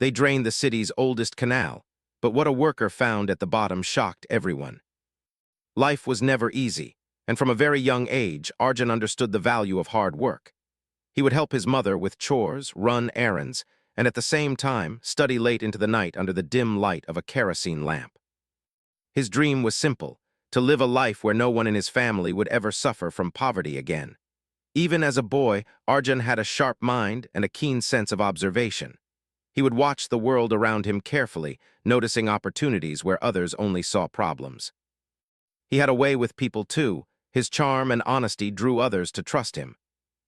They drained the city's oldest canal, but what a worker found at the bottom shocked everyone. Life was never easy, and from a very young age, Arjun understood the value of hard work. He would help his mother with chores, run errands, and at the same time study late into the night under the dim light of a kerosene lamp. His dream was simple: to live a life where no one in his family would ever suffer from poverty again. Even as a boy, Arjun had a sharp mind and a keen sense of observation. He would watch the world around him carefully, noticing opportunities where others only saw problems. He had a way with people too. His charm and honesty drew others to trust him.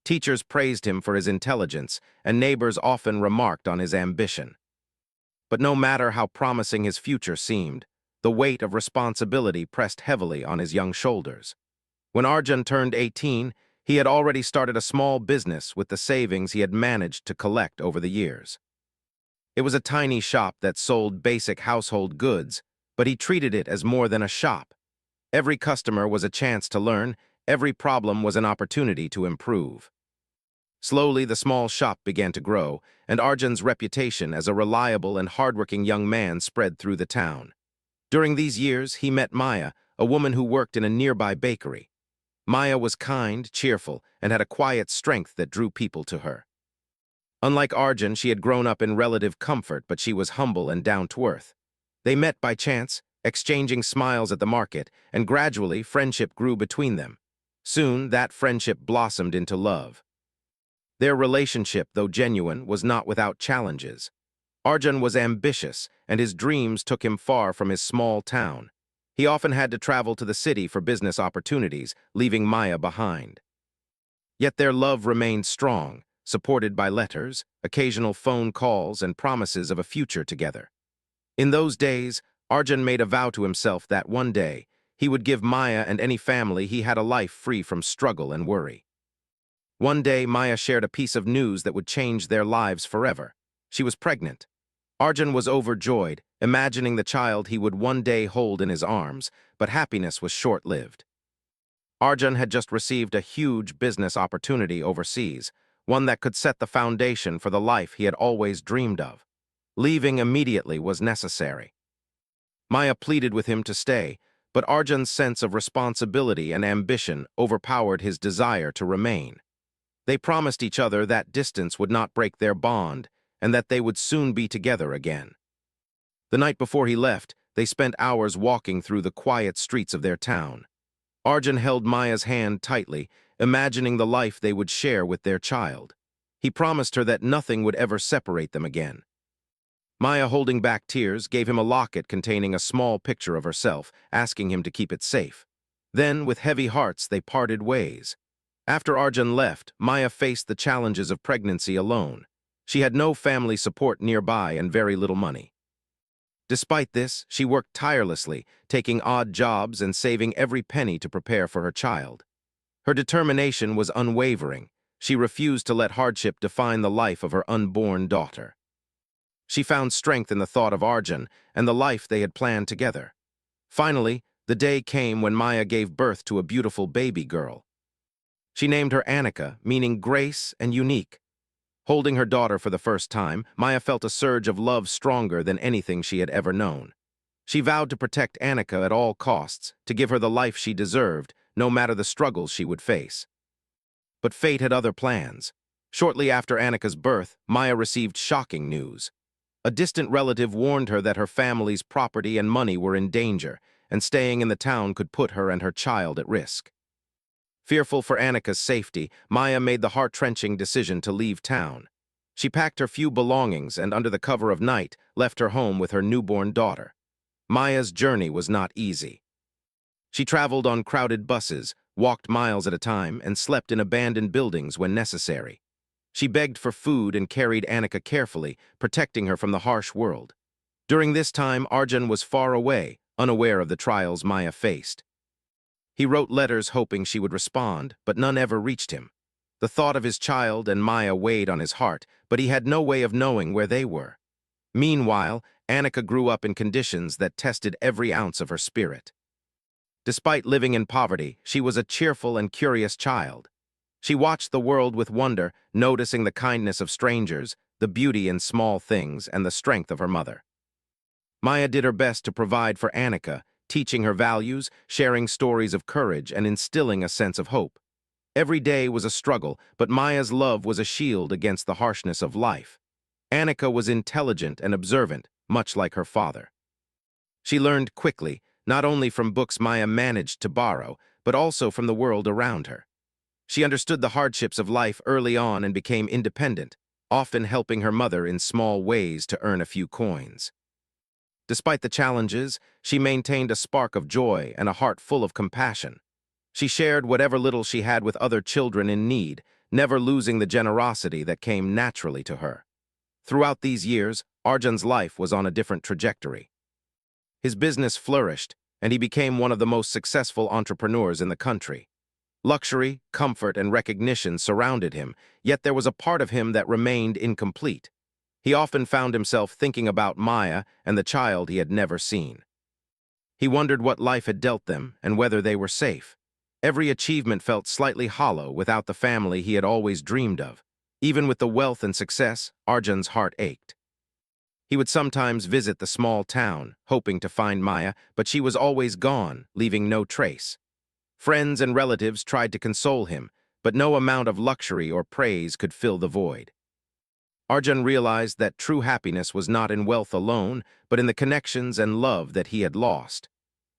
Teachers praised him for his intelligence, and neighbors often remarked on his ambition. But no matter how promising his future seemed, the weight of responsibility pressed heavily on his young shoulders. When Arjun turned 18, he had already started a small business with the savings he had managed to collect over the years. It was a tiny shop that sold basic household goods, but he treated it as more than a shop. Every customer was a chance to learn, every problem was an opportunity to improve. Slowly, the small shop began to grow, and Arjun's reputation as a reliable and hardworking young man spread through the town. During these years, he met Maya, a woman who worked in a nearby bakery. Maya was kind, cheerful, and had a quiet strength that drew people to her. Unlike Arjun, she had grown up in relative comfort, but she was humble and down-to-earth. They met by chance, exchanging smiles at the market, and gradually friendship grew between them. Soon, that friendship blossomed into love. Their relationship, though genuine, was not without challenges. Arjun was ambitious, and his dreams took him far from his small town. He often had to travel to the city for business opportunities, leaving Maya behind. Yet their love remained strong, supported by letters, occasional phone calls, and promises of a future together. In those days, Arjun made a vow to himself that one day he would give Maya and any family he had a life free from struggle and worry. One day, Maya shared a piece of news that would change their lives forever. She was pregnant. Arjun was overjoyed, imagining the child he would one day hold in his arms, but happiness was short-lived. Arjun had just received a huge business opportunity overseas, one that could set the foundation for the life he had always dreamed of. Leaving immediately was necessary. Maya pleaded with him to stay, but Arjun's sense of responsibility and ambition overpowered his desire to remain. They promised each other that distance would not break their bond, and that they would soon be together again. The night before he left, they spent hours walking through the quiet streets of their town. Arjun held Maya's hand tightly, imagining the life they would share with their child. He promised her that nothing would ever separate them again. Maya, holding back tears, gave him a locket containing a small picture of herself, asking him to keep it safe. Then, with heavy hearts, they parted ways. After Arjun left, Maya faced the challenges of pregnancy alone. She had no family support nearby and very little money. Despite this, she worked tirelessly, taking odd jobs and saving every penny to prepare for her child. Her determination was unwavering. She refused to let hardship define the life of her unborn daughter. She found strength in the thought of Arjun and the life they had planned together. Finally, the day came when Maya gave birth to a beautiful baby girl. She named her Annika, meaning grace and unique. Holding her daughter for the first time, Maya felt a surge of love stronger than anything she had ever known. She vowed to protect Annika at all costs, to give her the life she deserved, no matter the struggles she would face. But fate had other plans. Shortly after Annika's birth, Maya received shocking news. A distant relative warned her that her family's property and money were in danger, and staying in the town could put her and her child at risk. Fearful for Annika's safety, Maya made the heart-wrenching decision to leave town. She packed her few belongings and, under the cover of night, left her home with her newborn daughter. Maya's journey was not easy. She traveled on crowded buses, walked miles at a time, and slept in abandoned buildings when necessary. She begged for food and carried Annika carefully, protecting her from the harsh world. During this time, Arjun was far away, unaware of the trials Maya faced. He wrote letters hoping she would respond, but none ever reached him. The thought of his child and Maya weighed on his heart, but he had no way of knowing where they were. Meanwhile, Annika grew up in conditions that tested every ounce of her spirit. Despite living in poverty, she was a cheerful and curious child. She watched the world with wonder, noticing the kindness of strangers, the beauty in small things, and the strength of her mother. Maya did her best to provide for Annika, teaching her values, sharing stories of courage, and instilling a sense of hope. Every day was a struggle, but Maya's love was a shield against the harshness of life. Annika was intelligent and observant, much like her father. She learned quickly, not only from books Maya managed to borrow, but also from the world around her. She understood the hardships of life early on and became independent, often helping her mother in small ways to earn a few coins. Despite the challenges, she maintained a spark of joy and a heart full of compassion. She shared whatever little she had with other children in need, never losing the generosity that came naturally to her. Throughout these years, Arjun's life was on a different trajectory. His business flourished, and he became one of the most successful entrepreneurs in the country. Luxury, comfort, and recognition surrounded him, yet there was a part of him that remained incomplete. He often found himself thinking about Maya and the child he had never seen. He wondered what life had dealt them and whether they were safe. Every achievement felt slightly hollow without the family he had always dreamed of. Even with the wealth and success, Arjun's heart ached. He would sometimes visit the small town, hoping to find Maya, but she was always gone, leaving no trace. Friends and relatives tried to console him, but no amount of luxury or praise could fill the void. Arjun realized that true happiness was not in wealth alone, but in the connections and love that he had lost.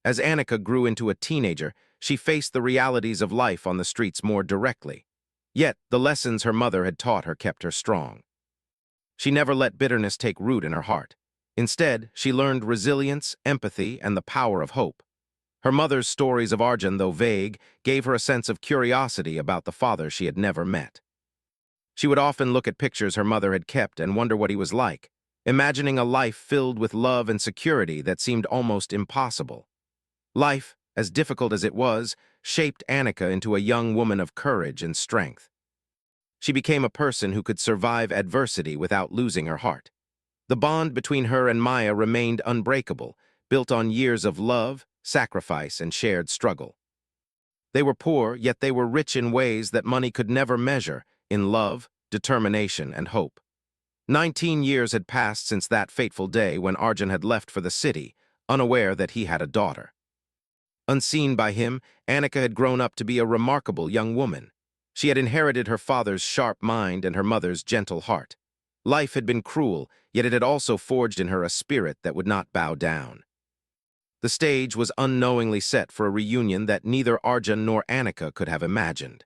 As Annika grew into a teenager, she faced the realities of life on the streets more directly. Yet, the lessons her mother had taught her kept her strong. She never let bitterness take root in her heart. Instead, she learned resilience, empathy, and the power of hope. Her mother's stories of Arjun, though vague, gave her a sense of curiosity about the father she had never met. She would often look at pictures her mother had kept and wonder what he was like, imagining a life filled with love and security that seemed almost impossible. Life, as difficult as it was, shaped Annika into a young woman of courage and strength. She became a person who could survive adversity without losing her heart. The bond between her and Maya remained unbreakable, built on years of love, sacrifice, and shared struggle. They were poor, yet they were rich in ways that money could never measure, in love, determination, and hope. 19 years had passed since that fateful day when Arjun had left for the city, unaware that he had a daughter. Unseen by him, Annika had grown up to be a remarkable young woman. She had inherited her father's sharp mind and her mother's gentle heart. Life had been cruel, yet it had also forged in her a spirit that would not bow down. The stage was unknowingly set for a reunion that neither Arjun nor Annika could have imagined.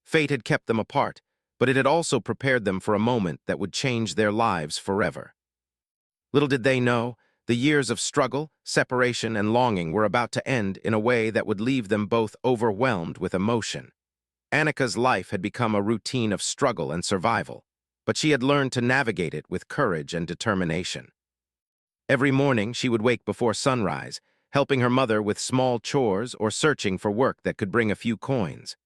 Fate had kept them apart, but it had also prepared them for a moment that would change their lives forever. Little did they know, the years of struggle, separation, and longing were about to end in a way that would leave them both overwhelmed with emotion. Annika's life had become a routine of struggle and survival, but she had learned to navigate it with courage and determination. Every morning she would wake before sunrise, helping her mother with small chores or searching for work that could bring a few coins.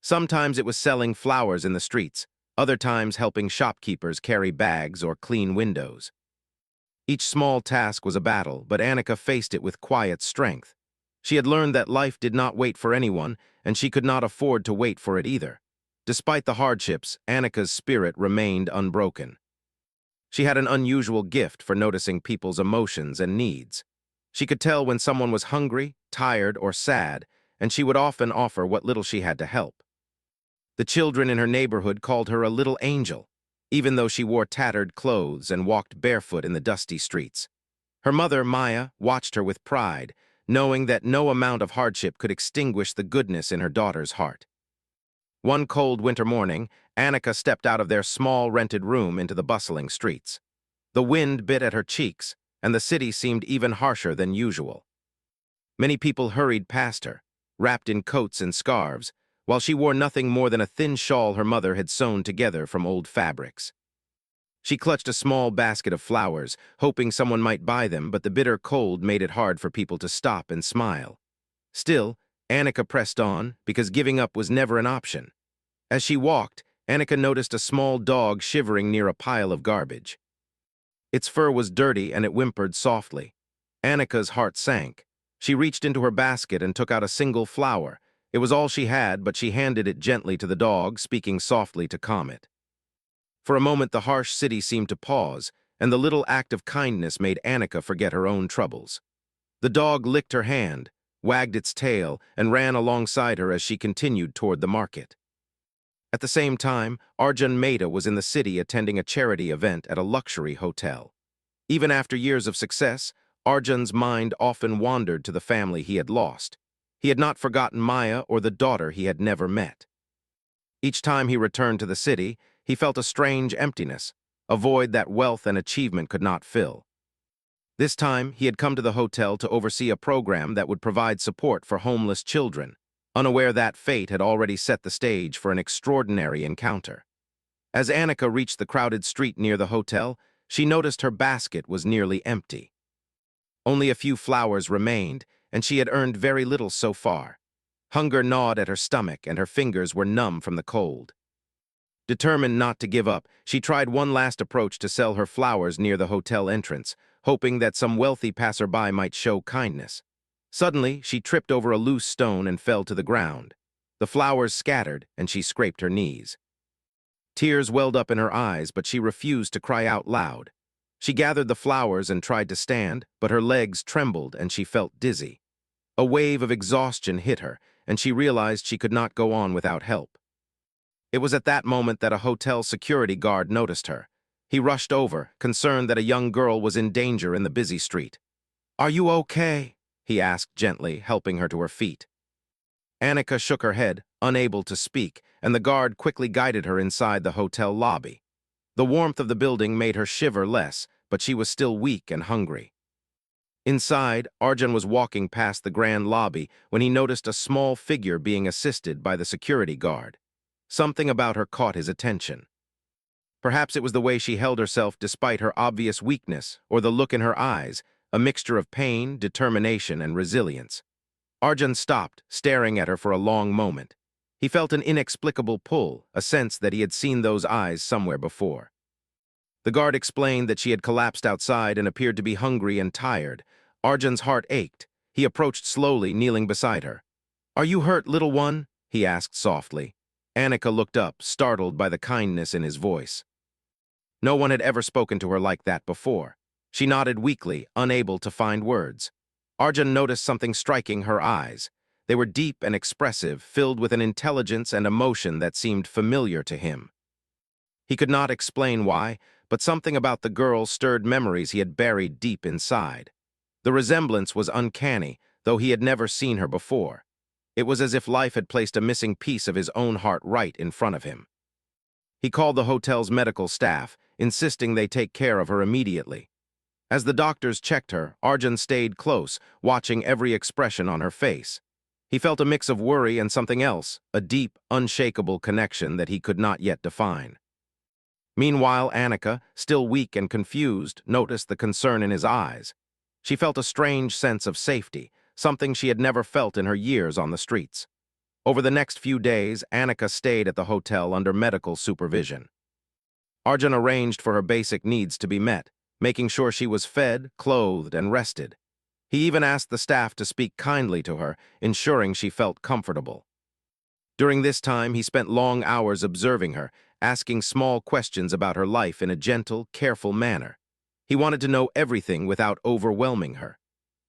Sometimes it was selling flowers in the streets, other times helping shopkeepers carry bags or clean windows. Each small task was a battle, but Annika faced it with quiet strength. She had learned that life did not wait for anyone, and she could not afford to wait for it either. Despite the hardships, Annika's spirit remained unbroken. She had an unusual gift for noticing people's emotions and needs. She could tell when someone was hungry, tired, or sad, and she would often offer what little she had to help. The children in her neighborhood called her a little angel, even though she wore tattered clothes and walked barefoot in the dusty streets. Her mother, Maya, watched her with pride, knowing that no amount of hardship could extinguish the goodness in her daughter's heart. One cold winter morning, Annika stepped out of their small rented room into the bustling streets. The wind bit at her cheeks, and the city seemed even harsher than usual. Many people hurried past her, wrapped in coats and scarves, while she wore nothing more than a thin shawl her mother had sewn together from old fabrics. She clutched a small basket of flowers, hoping someone might buy them, but the bitter cold made it hard for people to stop and smile. Still, Annika pressed on, because giving up was never an option. As she walked, Annika noticed a small dog shivering near a pile of garbage. Its fur was dirty and it whimpered softly. Annika's heart sank. She reached into her basket and took out a single flower. It was all she had, but she handed it gently to the dog, speaking softly to calm it. For a moment, the harsh city seemed to pause, and the little act of kindness made Annika forget her own troubles. The dog licked her hand, wagged its tail, and ran alongside her as she continued toward the market. At the same time, Arjun Mehta was in the city attending a charity event at a luxury hotel. Even after years of success, Arjun's mind often wandered to the family he had lost. He had not forgotten Maya or the daughter he had never met. Each time he returned to the city, he felt a strange emptiness, a void that wealth and achievement could not fill. This time, he had come to the hotel to oversee a program that would provide support for homeless children, unaware that fate had already set the stage for an extraordinary encounter. As Annika reached the crowded street near the hotel, she noticed her basket was nearly empty. Only a few flowers remained, and she had earned very little so far. Hunger gnawed at her stomach, and her fingers were numb from the cold. Determined not to give up, she tried one last approach to sell her flowers near the hotel entrance, hoping that some wealthy passerby might show kindness. Suddenly, she tripped over a loose stone and fell to the ground. The flowers scattered, and she scraped her knees. Tears welled up in her eyes, but she refused to cry out loud. She gathered the flowers and tried to stand, but her legs trembled and she felt dizzy. A wave of exhaustion hit her, and she realized she could not go on without help. It was at that moment that a hotel security guard noticed her. He rushed over, concerned that a young girl was in danger in the busy street. "Are you okay?" he asked gently, helping her to her feet. Annika shook her head, unable to speak, and the guard quickly guided her inside the hotel lobby. The warmth of the building made her shiver less, but she was still weak and hungry. Inside, Arjun was walking past the grand lobby when he noticed a small figure being assisted by the security guard. Something about her caught his attention. Perhaps it was the way she held herself despite her obvious weakness, or the look in her eyes, a mixture of pain, determination, and resilience. Arjun stopped, staring at her for a long moment. He felt an inexplicable pull, a sense that he had seen those eyes somewhere before. The guard explained that she had collapsed outside and appeared to be hungry and tired. Arjun's heart ached. He approached slowly, kneeling beside her. "Are you hurt, little one?" he asked softly. Annika looked up, startled by the kindness in his voice. No one had ever spoken to her like that before. She nodded weakly, unable to find words. Arjun noticed something striking her eyes. They were deep and expressive, filled with an intelligence and emotion that seemed familiar to him. He could not explain why, but something about the girl stirred memories he had buried deep inside. The resemblance was uncanny, though he had never seen her before. It was as if life had placed a missing piece of his own heart right in front of him. He called the hotel's medical staff, insisting they take care of her immediately. As the doctors checked her, Arjun stayed close, watching every expression on her face. He felt a mix of worry and something else, a deep, unshakable connection that he could not yet define. Meanwhile, Annika, still weak and confused, noticed the concern in his eyes. She felt a strange sense of safety, something she had never felt in her years on the streets. Over the next few days, Annika stayed at the hotel under medical supervision. Arjun arranged for her basic needs to be met, making sure she was fed, clothed, and rested. He even asked the staff to speak kindly to her, ensuring she felt comfortable. During this time, he spent long hours observing her, asking small questions about her life in a gentle, careful manner. He wanted to know everything without overwhelming her.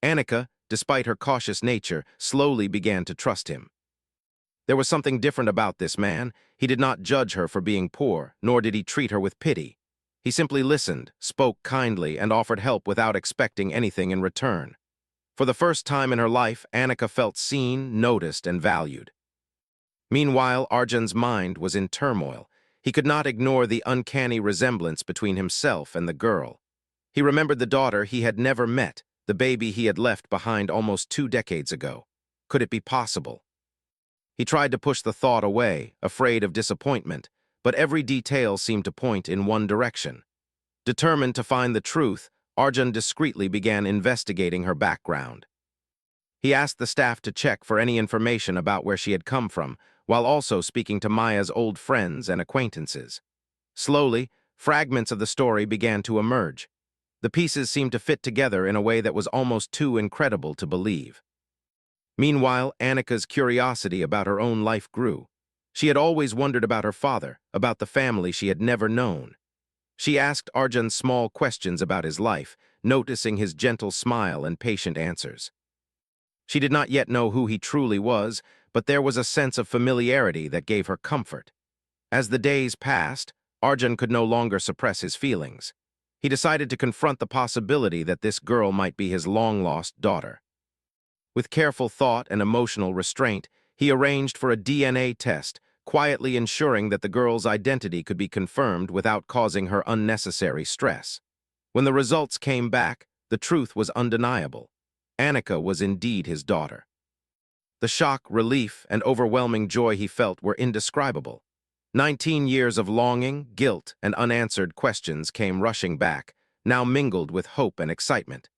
Annika, despite her cautious nature, slowly began to trust him. There was something different about this man. He did not judge her for being poor, nor did he treat her with pity. He simply listened, spoke kindly, and offered help without expecting anything in return. For the first time in her life, Annika felt seen, noticed, and valued. Meanwhile, Arjun's mind was in turmoil. He could not ignore the uncanny resemblance between himself and the girl. He remembered the daughter he had never met, the baby he had left behind almost 2 decades ago. Could it be possible? He tried to push the thought away, afraid of disappointment, but every detail seemed to point in one direction. Determined to find the truth, Arjun discreetly began investigating her background. He asked the staff to check for any information about where she had come from, while also speaking to Maya's old friends and acquaintances. Slowly, fragments of the story began to emerge. The pieces seemed to fit together in a way that was almost too incredible to believe. Meanwhile, Annika's curiosity about her own life grew. She had always wondered about her father, about the family she had never known. She asked Arjun small questions about his life, noticing his gentle smile and patient answers. She did not yet know who he truly was, but there was a sense of familiarity that gave her comfort. As the days passed, Arjun could no longer suppress his feelings. He decided to confront the possibility that this girl might be his long-lost daughter. With careful thought and emotional restraint, he arranged for a DNA test, quietly ensuring that the girl's identity could be confirmed without causing her unnecessary stress. When the results came back, the truth was undeniable. Annika was indeed his daughter. The shock, relief, and overwhelming joy he felt were indescribable. 19 years of longing, guilt, and unanswered questions came rushing back, now mingled with hope and excitement.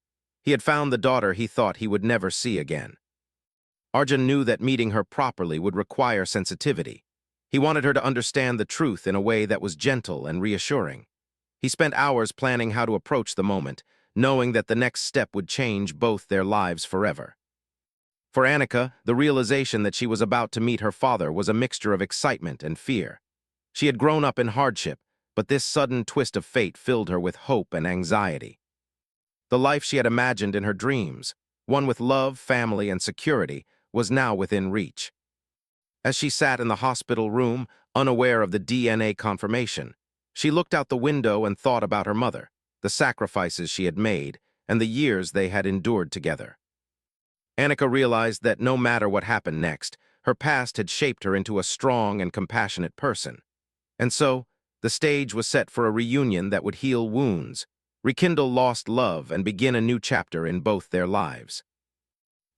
He had found the daughter he thought he would never see again. Arjun knew that meeting her properly would require sensitivity. He wanted her to understand the truth in a way that was gentle and reassuring. He spent hours planning how to approach the moment, knowing that the next step would change both their lives forever. For Annika, the realization that she was about to meet her father was a mixture of excitement and fear. She had grown up in hardship, but this sudden twist of fate filled her with hope and anxiety. The life she had imagined in her dreams, one with love, family, and security, was now within reach. As she sat in the hospital room, unaware of the DNA confirmation, she looked out the window and thought about her mother, the sacrifices she had made, and the years they had endured together. Annika realized that no matter what happened next, her past had shaped her into a strong and compassionate person. And so, the stage was set for a reunion that would heal wounds, rekindle lost love, and begin a new chapter in both their lives.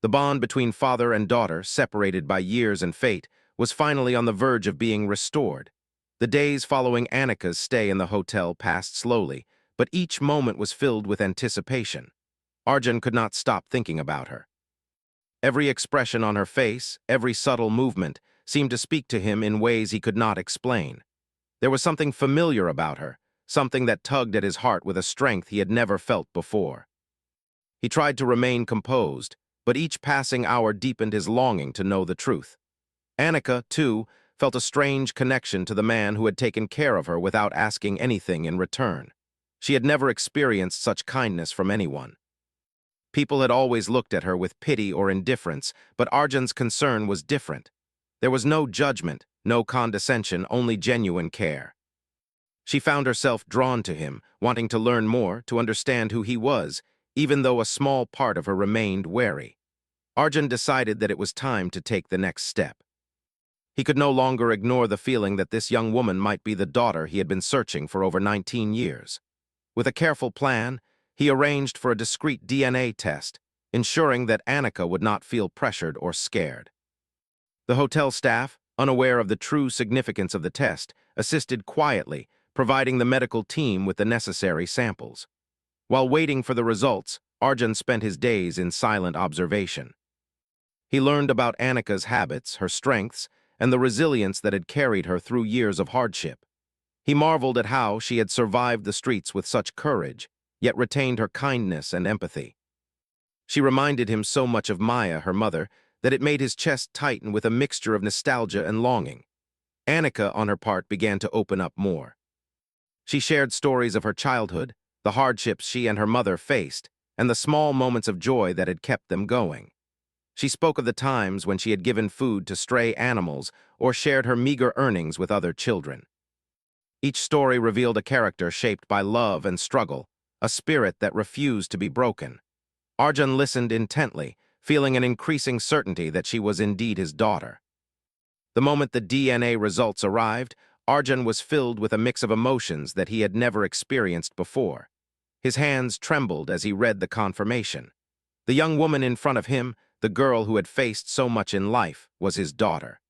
The bond between father and daughter, separated by years and fate, was finally on the verge of being restored. The days following Annika's stay in the hotel passed slowly, but each moment was filled with anticipation. Arjun could not stop thinking about her. Every expression on her face, every subtle movement, seemed to speak to him in ways he could not explain. There was something familiar about her, something that tugged at his heart with a strength he had never felt before. He tried to remain composed, but each passing hour deepened his longing to know the truth. Annika, too, felt a strange connection to the man who had taken care of her without asking anything in return. She had never experienced such kindness from anyone. People had always looked at her with pity or indifference, but Arjun's concern was different. There was no judgment, no condescension, only genuine care. She found herself drawn to him, wanting to learn more, to understand who he was, even though a small part of her remained wary. Arjun decided that it was time to take the next step. He could no longer ignore the feeling that this young woman might be the daughter he had been searching for over 19 years. With a careful plan, he arranged for a discreet DNA test, ensuring that Annika would not feel pressured or scared. The hotel staff, unaware of the true significance of the test, assisted quietly, providing the medical team with the necessary samples. While waiting for the results, Arjun spent his days in silent observation. He learned about Annika's habits, her strengths, and the resilience that had carried her through years of hardship. He marveled at how she had survived the streets with such courage, yet retained her kindness and empathy. She reminded him so much of Maya, her mother, that it made his chest tighten with a mixture of nostalgia and longing. Annika, on her part, began to open up more. She shared stories of her childhood, the hardships she and her mother faced, and the small moments of joy that had kept them going. She spoke of the times when she had given food to stray animals or shared her meager earnings with other children. Each story revealed a character shaped by love and struggle, a spirit that refused to be broken. Arjun listened intently, feeling an increasing certainty that she was indeed his daughter. The moment the DNA results arrived, Arjun was filled with a mix of emotions that he had never experienced before. His hands trembled as he read the confirmation. The young woman in front of him, the girl who had faced so much in life, was his daughter.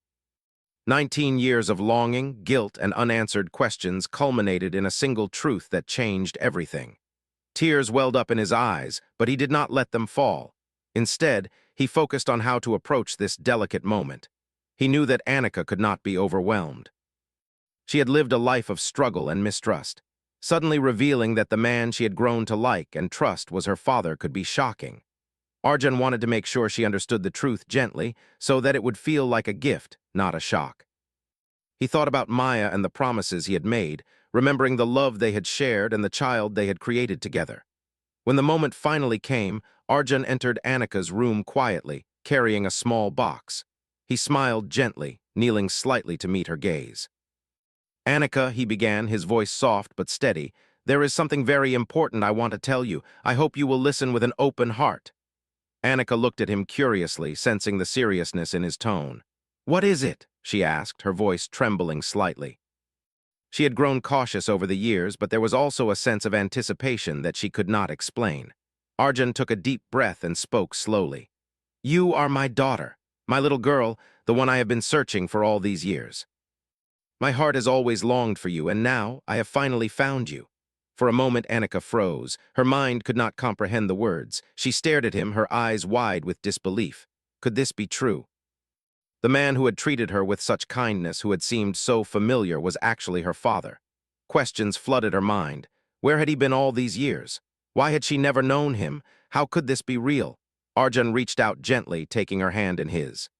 19 years of longing, guilt, and unanswered questions culminated in a single truth that changed everything. Tears welled up in his eyes, but he did not let them fall. Instead, he focused on how to approach this delicate moment. He knew that Annika could not be overwhelmed. She had lived a life of struggle and mistrust. Suddenly revealing that the man she had grown to like and trust was her father could be shocking. Arjun wanted to make sure she understood the truth gently, so that it would feel like a gift, not a shock. He thought about Maya and the promises he had made, remembering the love they had shared and the child they had created together. When the moment finally came, Arjun entered Annika's room quietly, carrying a small box. He smiled gently, kneeling slightly to meet her gaze. "Annika," he began, his voice soft but steady, "there is something very important I want to tell you. I hope you will listen with an open heart." Annika looked at him curiously, sensing the seriousness in his tone. "What is it?" she asked, her voice trembling slightly. She had grown cautious over the years, but there was also a sense of anticipation that she could not explain. Arjun took a deep breath and spoke slowly. "You are my daughter, my little girl, the one I have been searching for all these years. My heart has always longed for you, and now I have finally found you." For a moment, Annika froze. Her mind could not comprehend the words. She stared at him, her eyes wide with disbelief. Could this be true? The man who had treated her with such kindness, who had seemed so familiar, was actually her father. Questions flooded her mind. Where had he been all these years? Why had she never known him? How could this be real? Arjun reached out gently, taking her hand in his.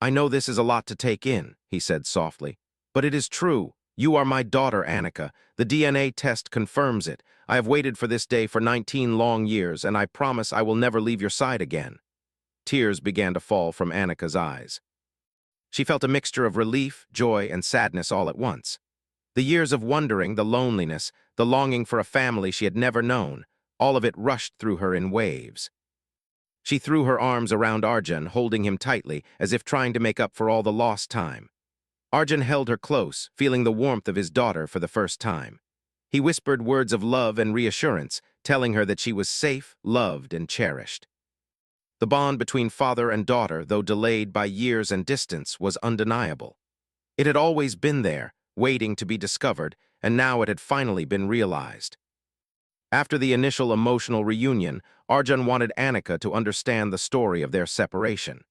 "I know this is a lot to take in," he said softly, "but it is true. You are my daughter, Annika. The DNA test confirms it. I have waited for this day for 19 long years, and I promise I will never leave your side again." Tears began to fall from Annika's eyes. She felt a mixture of relief, joy, and sadness all at once. The years of wondering, the loneliness, the longing for a family she had never known, all of it rushed through her in waves. She threw her arms around Arjun, holding him tightly, as if trying to make up for all the lost time. Arjun held her close, feeling the warmth of his daughter for the first time. He whispered words of love and reassurance, telling her that she was safe, loved, and cherished. The bond between father and daughter, though delayed by years and distance, was undeniable. It had always been there, waiting to be discovered, and now it had finally been realized. After the initial emotional reunion, Arjun wanted Annika to understand the story of their separation.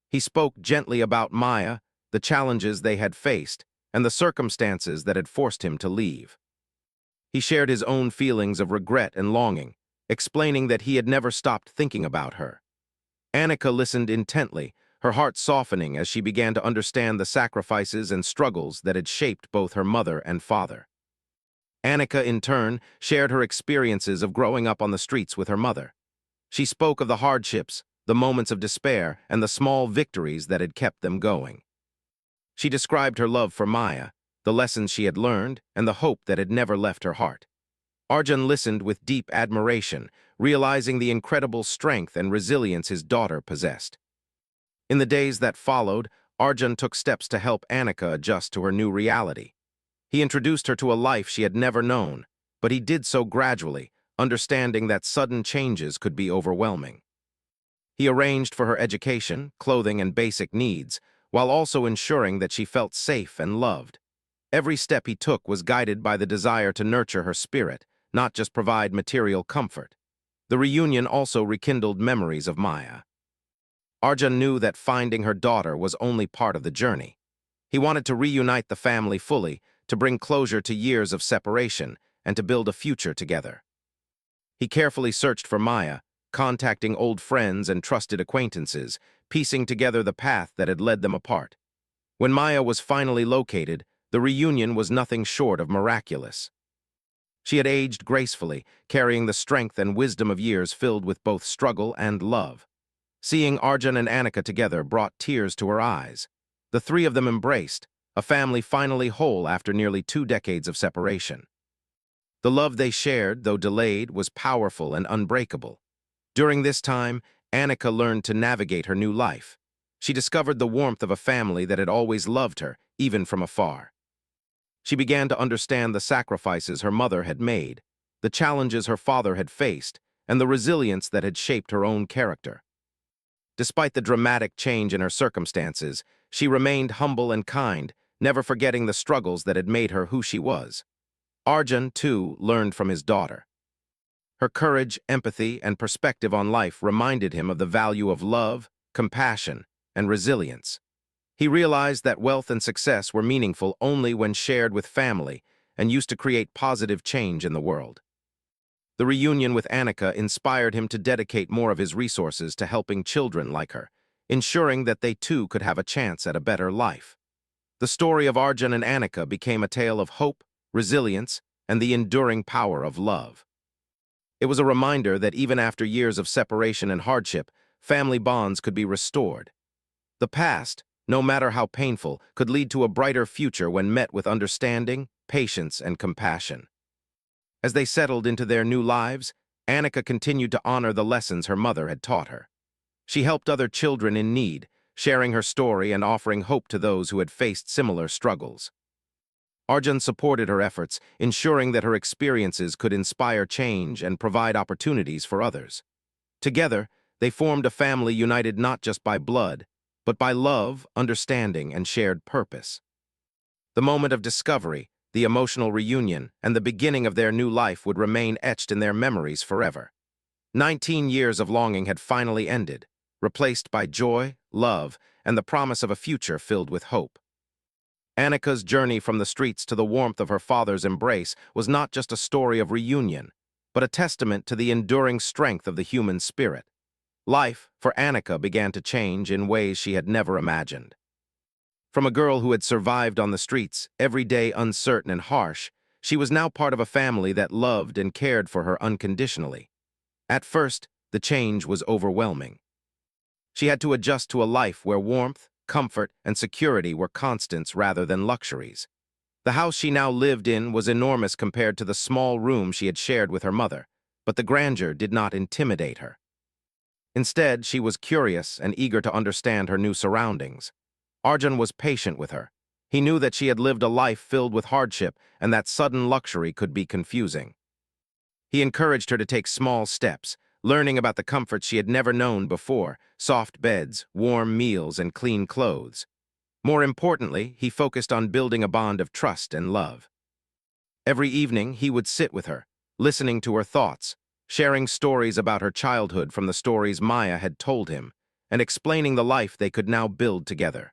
He spoke gently about Maya, the challenges they had faced, and the circumstances that had forced him to leave. He shared his own feelings of regret and longing, explaining that he had never stopped thinking about her. Annika listened intently, her heart softening as she began to understand the sacrifices and struggles that had shaped both her mother and father. Annika, in turn, shared her experiences of growing up on the streets with her mother. She spoke of the hardships, the moments of despair, and the small victories that had kept them going. She described her love for Maya, the lessons she had learned, and the hope that had never left her heart. Arjun listened with deep admiration, realizing the incredible strength and resilience his daughter possessed. In the days that followed, Arjun took steps to help Annika adjust to her new reality. He introduced her to a life she had never known, but he did so gradually, understanding that sudden changes could be overwhelming. He arranged for her education, clothing, and basic needs, while also ensuring that she felt safe and loved. Every step he took was guided by the desire to nurture her spirit, not just provide material comfort. The reunion also rekindled memories of Maya. Arjun knew that finding her daughter was only part of the journey. He wanted to reunite the family fully, to bring closure to years of separation, and to build a future together. He carefully searched for Maya, contacting old friends and trusted acquaintances, piecing together the path that had led them apart. When Maya was finally located, the reunion was nothing short of miraculous. She had aged gracefully, carrying the strength and wisdom of years filled with both struggle and love. Seeing Arjun and Annika together brought tears to her eyes. The three of them embraced, a family finally whole after nearly 2 decades of separation. The love they shared, though delayed, was powerful and unbreakable. During this time, Annika learned to navigate her new life. She discovered the warmth of a family that had always loved her, even from afar. She began to understand the sacrifices her mother had made, the challenges her father had faced, and the resilience that had shaped her own character. Despite the dramatic change in her circumstances, she remained humble and kind, never forgetting the struggles that had made her who she was. Arjun, too, learned from his daughter. Her courage, empathy, and perspective on life reminded him of the value of love, compassion, and resilience. He realized that wealth and success were meaningful only when shared with family and used to create positive change in the world. The reunion with Annika inspired him to dedicate more of his resources to helping children like her, ensuring that they too could have a chance at a better life. The story of Arjun and Annika became a tale of hope, resilience, and the enduring power of love. It was a reminder that even after years of separation and hardship, family bonds could be restored. The past, no matter how painful, could lead to a brighter future when met with understanding, patience, and compassion. As they settled into their new lives, Annika continued to honor the lessons her mother had taught her. She helped other children in need, sharing her story and offering hope to those who had faced similar struggles. Arjun supported her efforts, ensuring that her experiences could inspire change and provide opportunities for others. Together, they formed a family united not just by blood, but by love, understanding, and shared purpose. The moment of discovery, the emotional reunion, and the beginning of their new life would remain etched in their memories forever. 19 years of longing had finally ended, replaced by joy, love, and the promise of a future filled with hope. Annika's journey from the streets to the warmth of her father's embrace was not just a story of reunion, but a testament to the enduring strength of the human spirit. Life, for Annika, began to change in ways she had never imagined. From a girl who had survived on the streets, every day uncertain and harsh, she was now part of a family that loved and cared for her unconditionally. At first, the change was overwhelming. She had to adjust to a life where warmth, comfort, and security were constants rather than luxuries. The house she now lived in was enormous compared to the small room she had shared with her mother, but the grandeur did not intimidate her. Instead, she was curious and eager to understand her new surroundings. Arjun was patient with her. He knew that she had lived a life filled with hardship and that sudden luxury could be confusing. He encouraged her to take small steps, learning about the comforts she had never known before: soft beds, warm meals, and clean clothes. More importantly, he focused on building a bond of trust and love. Every evening, he would sit with her, listening to her thoughts, sharing stories about her childhood from the stories Maya had told him, and explaining the life they could now build together.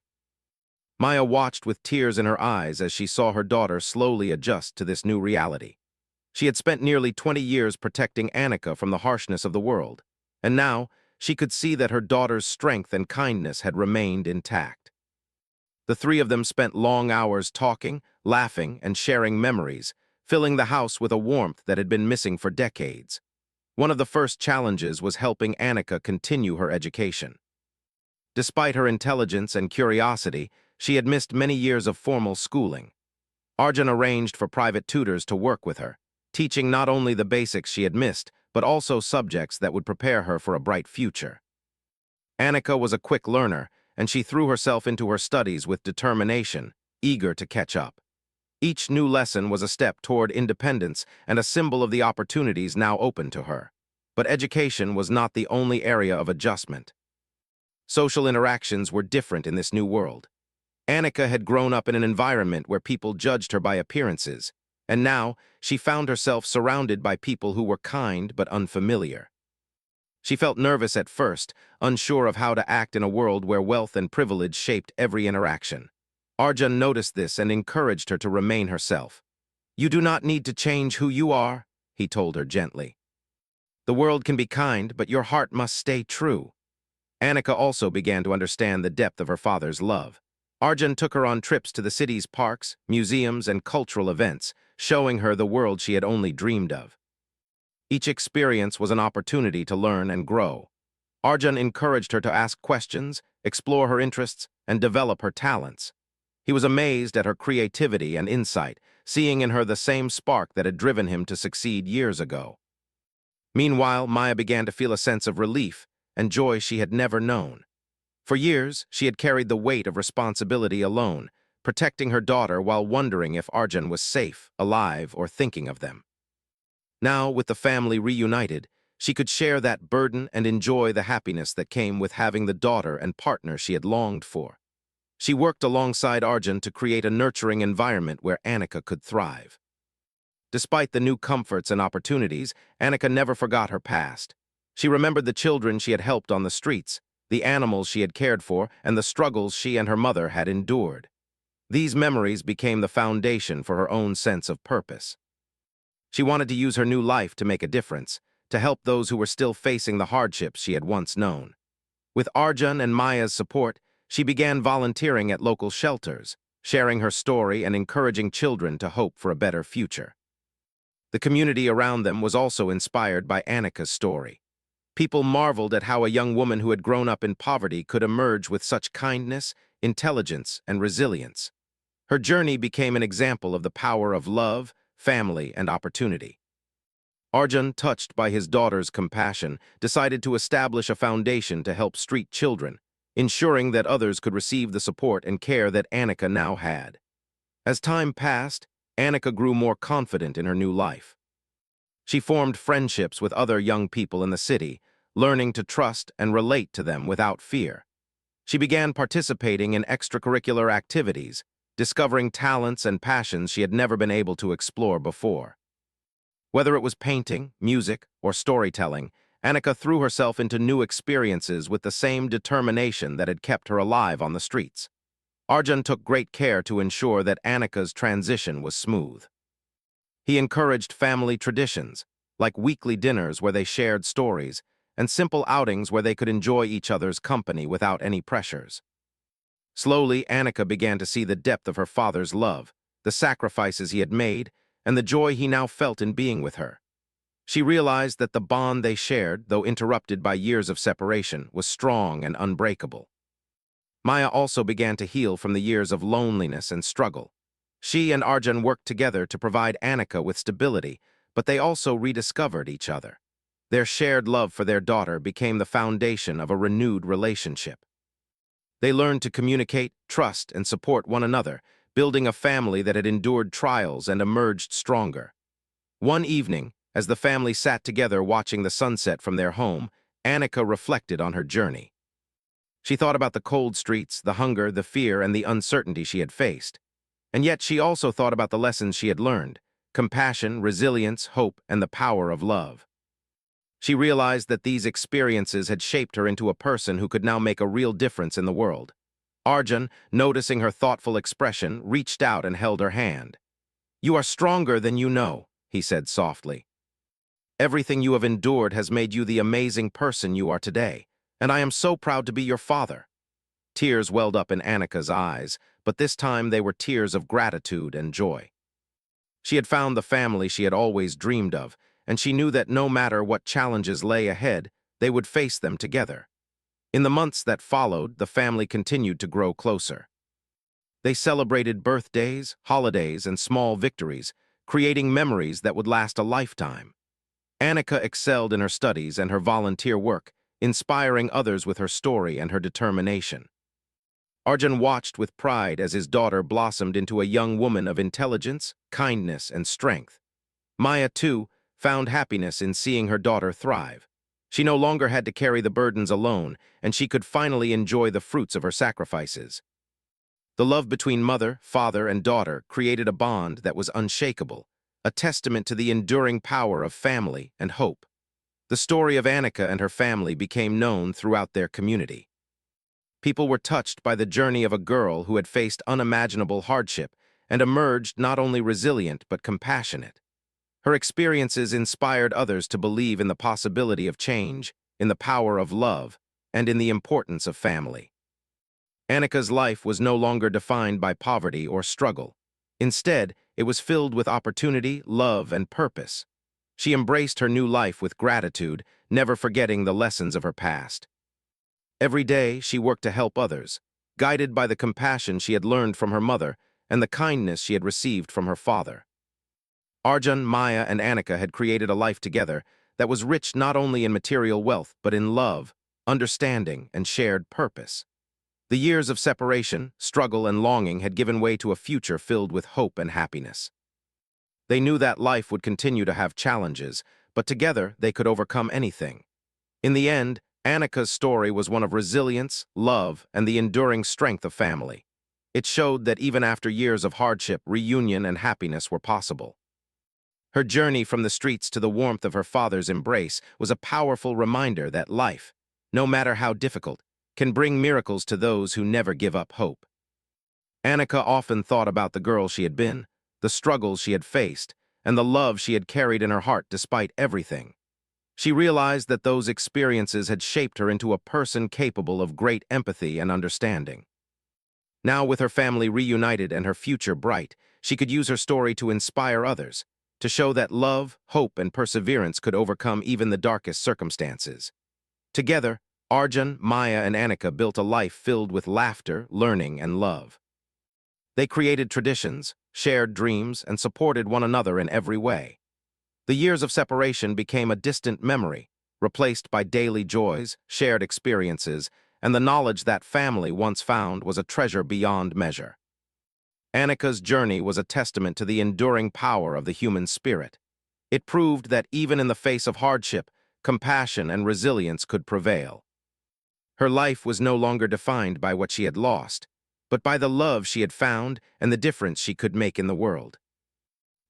Maya watched with tears in her eyes as she saw her daughter slowly adjust to this new reality. She had spent nearly 20 years protecting Annika from the harshness of the world, and now she could see that her daughter's strength and kindness had remained intact. The three of them spent long hours talking, laughing, and sharing memories, filling the house with a warmth that had been missing for decades. One of the first challenges was helping Annika continue her education. Despite her intelligence and curiosity, she had missed many years of formal schooling. Arjun arranged for private tutors to work with her, teaching not only the basics she had missed, but also subjects that would prepare her for a bright future. Annika was a quick learner, and she threw herself into her studies with determination, eager to catch up. Each new lesson was a step toward independence and a symbol of the opportunities now open to her. But education was not the only area of adjustment. Social interactions were different in this new world. Annika had grown up in an environment where people judged her by appearances, and now she found herself surrounded by people who were kind but unfamiliar. She felt nervous at first, unsure of how to act in a world where wealth and privilege shaped every interaction. Arjun noticed this and encouraged her to remain herself. "You do not need to change who you are," he told her gently. "The world can be kind, but your heart must stay true." Annika also began to understand the depth of her father's love. Arjun took her on trips to the city's parks, museums, and cultural events, showing her the world she had only dreamed of. Each experience was an opportunity to learn and grow. Arjun encouraged her to ask questions, explore her interests, and develop her talents. He was amazed at her creativity and insight, seeing in her the same spark that had driven him to succeed years ago. Meanwhile, Maya began to feel a sense of relief and joy she had never known. For years, she had carried the weight of responsibility alone, protecting her daughter while wondering if Arjun was safe, alive, or thinking of them. Now, with the family reunited, she could share that burden and enjoy the happiness that came with having the daughter and partner she had longed for. She worked alongside Arjun to create a nurturing environment where Annika could thrive. Despite the new comforts and opportunities, Annika never forgot her past. She remembered the children she had helped on the streets, the animals she had cared for, and the struggles she and her mother had endured. These memories became the foundation for her own sense of purpose. She wanted to use her new life to make a difference, to help those who were still facing the hardships she had once known. With Arjun and Maya's support, she began volunteering at local shelters, sharing her story and encouraging children to hope for a better future. The community around them was also inspired by Annika's story. People marveled at how a young woman who had grown up in poverty could emerge with such kindness, intelligence, and resilience. Her journey became an example of the power of love, family, and opportunity. Arjun, touched by his daughter's compassion, decided to establish a foundation to help street children, ensuring that others could receive the support and care that Annika now had. As time passed, Annika grew more confident in her new life. She formed friendships with other young people in the city, learning to trust and relate to them without fear. She began participating in extracurricular activities, discovering talents and passions she had never been able to explore before. Whether it was painting, music, or storytelling, Annika threw herself into new experiences with the same determination that had kept her alive on the streets. Arjun took great care to ensure that Annika's transition was smooth. He encouraged family traditions, like weekly dinners where they shared stories, and simple outings where they could enjoy each other's company without any pressures. Slowly, Annika began to see the depth of her father's love, the sacrifices he had made, and the joy he now felt in being with her. She realized that the bond they shared, though interrupted by years of separation, was strong and unbreakable. Maya also began to heal from the years of loneliness and struggle. She and Arjun worked together to provide Annika with stability, but they also rediscovered each other. Their shared love for their daughter became the foundation of a renewed relationship. They learned to communicate, trust, and support one another, building a family that had endured trials and emerged stronger. One evening, as the family sat together watching the sunset from their home, Annika reflected on her journey. She thought about the cold streets, the hunger, the fear, and the uncertainty she had faced. And yet she also thought about the lessons she had learned: compassion, resilience, hope, and the power of love. She realized that these experiences had shaped her into a person who could now make a real difference in the world. Arjun, noticing her thoughtful expression, reached out and held her hand. "You are stronger than you know," he said softly. "Everything you have endured has made you the amazing person you are today, and I am so proud to be your father." Tears welled up in Annika's eyes, but this time they were tears of gratitude and joy. She had found the family she had always dreamed of, and she knew that no matter what challenges lay ahead, they would face them together. In the months that followed, the family continued to grow closer. They celebrated birthdays, holidays, and small victories, creating memories that would last a lifetime. Annika excelled in her studies and her volunteer work, inspiring others with her story and her determination. Arjun watched with pride as his daughter blossomed into a young woman of intelligence, kindness, and strength. Maya, too, found happiness in seeing her daughter thrive. She no longer had to carry the burdens alone, and she could finally enjoy the fruits of her sacrifices. The love between mother, father, and daughter created a bond that was unshakable, a testament to the enduring power of family and hope. The story of Annika and her family became known throughout their community. People were touched by the journey of a girl who had faced unimaginable hardship and emerged not only resilient but compassionate. Her experiences inspired others to believe in the possibility of change, in the power of love, and in the importance of family. Annika's life was no longer defined by poverty or struggle. Instead, it was filled with opportunity, love, and purpose. She embraced her new life with gratitude, never forgetting the lessons of her past. Every day, she worked to help others, guided by the compassion she had learned from her mother and the kindness she had received from her father. Arjun, Maya, and Annika had created a life together that was rich not only in material wealth, but in love, understanding, and shared purpose. The years of separation, struggle, and longing had given way to a future filled with hope and happiness. They knew that life would continue to have challenges, but together they could overcome anything. In the end, Annika's story was one of resilience, love, and the enduring strength of family. It showed that even after years of hardship, reunion and happiness were possible. Her journey from the streets to the warmth of her father's embrace was a powerful reminder that life, no matter how difficult, can bring miracles to those who never give up hope. Annika often thought about the girl she had been, the struggles she had faced, and the love she had carried in her heart despite everything. She realized that those experiences had shaped her into a person capable of great empathy and understanding. Now, with her family reunited and her future bright, she could use her story to inspire others, to show that love, hope, and perseverance could overcome even the darkest circumstances. Together, Arjun, Maya, and Annika built a life filled with laughter, learning, and love. They created traditions, shared dreams, and supported one another in every way. The years of separation became a distant memory, replaced by daily joys, shared experiences, and the knowledge that family once found was a treasure beyond measure. Annika's journey was a testament to the enduring power of the human spirit. It proved that even in the face of hardship, compassion and resilience could prevail. Her life was no longer defined by what she had lost, but by the love she had found and the difference she could make in the world.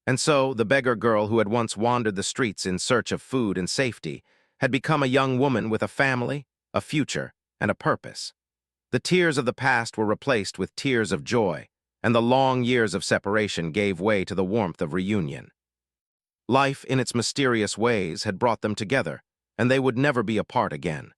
And so, the beggar girl who had once wandered the streets in search of food and safety had become a young woman with a family, a future, and a purpose. The tears of the past were replaced with tears of joy, and the long years of separation gave way to the warmth of reunion. Life, in its mysterious ways, had brought them together, and they would never be apart again.